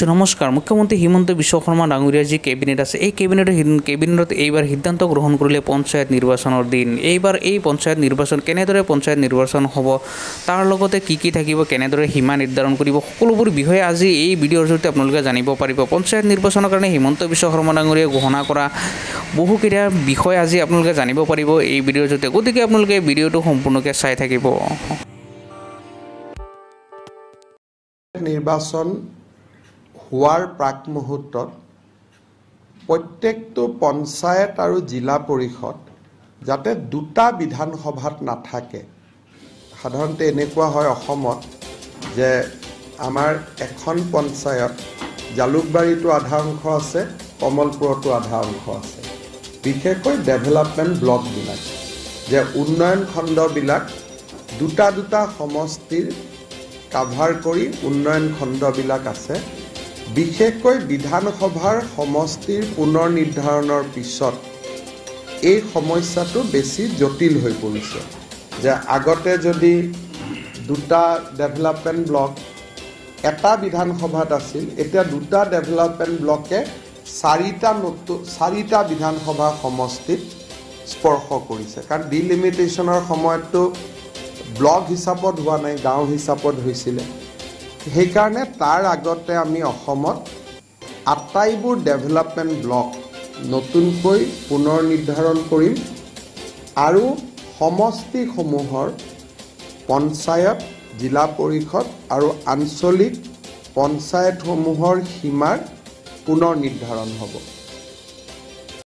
নমস্কাৰ মুখ্যমন্ত্ৰী হিমন্ত বিশ্ব শৰ্মা ডাঙৰীয়াৰ যি কেবিনেট আছে এই কেবিনেটত এইবাৰ সিদ্ধান্ত গ্ৰহণ কৰিলে পঞ্চায়ত নিৰ্বাচনৰ দিন এইবাৰ এই পঞ্চায়ত নিৰ্বাচন কেনেদৰে পঞ্চায়ত নিৰ্বাচন হ'ব তাৰ লগতে কি থাকিব কেনেদৰে সীমা নিৰ্ধাৰণ কৰিব সকলোবোৰ বিষয়ে আজি এই ভিডিঅ'ৰ জৰিয়তে আপোনালোকে জানিব পাৰিব পঞ্চায়ত নিৰ্বাচনৰ কাৰণে হিমন্ত বিশ্ব শৰ্মা ডাঙৰীয়াই ঘোষণা কৰা বহুকেইটা বিষয় আজি আপোনালোকে জানিব পাৰিব এই ভিডিঅ'ৰ জৰিয়তে গতিকে আপোনালোকে ভিডিঅ'টো সম্পূৰ্ণকৈ চাই থাকিব নিৰ্বাচন হোৱাৰ প্ৰাক মুহূৰ্তত প্ৰত্যেকটো পঞ্চায়ত আৰু জিলা পৰিষদ যাতে দুটা বিধানসভাত নাথাকে সাধাৰণতে এনেকুৱা হয় অসমত যে আমাৰ এখন পঞ্চায়ত জালুকবাৰীটো আধা অংশ আছে কমলপুৰটো আধা অংশ আছে বিশেষকৈ ডেভেলপমেণ্ট ব্লকবিলাক যে উন্নয়ন খণ্ডবিলাক দুটা সমষ্টিৰ কাভাৰ কৰি উন্নয়ন খণ্ডবিলাক আছে বিশেষকৈ বিধানসভাৰ সমষ্টিৰ পুনৰ নিৰ্ধাৰণৰ পিছত এই সমস্যাটো বেছি জটিল হৈ পৰিছে যে আগতে যদি দুটা ডেভেলপমেণ্ট ব্লক এটা বিধানসভাত আছিল এতিয়া দুটা ডেভেলপমেণ্ট ব্লকে চাৰিটা বিধানসভা সমষ্টিত স্পৰ্শ কৰিছে কাৰণ ডিলিমিটেশ্যনৰ সময়ততো ব্লক হিচাপত হোৱা নাই গাঁও হিচাপত হৈছিলে সেইকাৰণে তাৰ আগতে আমি অসমত আটাইবোৰ ডেভেলপমেণ্ট ব্লক নতুনকৈ পুনৰ নিৰ্ধাৰণ কৰিম আৰু সমষ্টিসমূহৰ পঞ্চায়ত জিলা পৰিষদ আৰু আঞ্চলিক পঞ্চায়তসমূহৰ সীমাৰ পুনৰ নিৰ্ধাৰণ হ'ব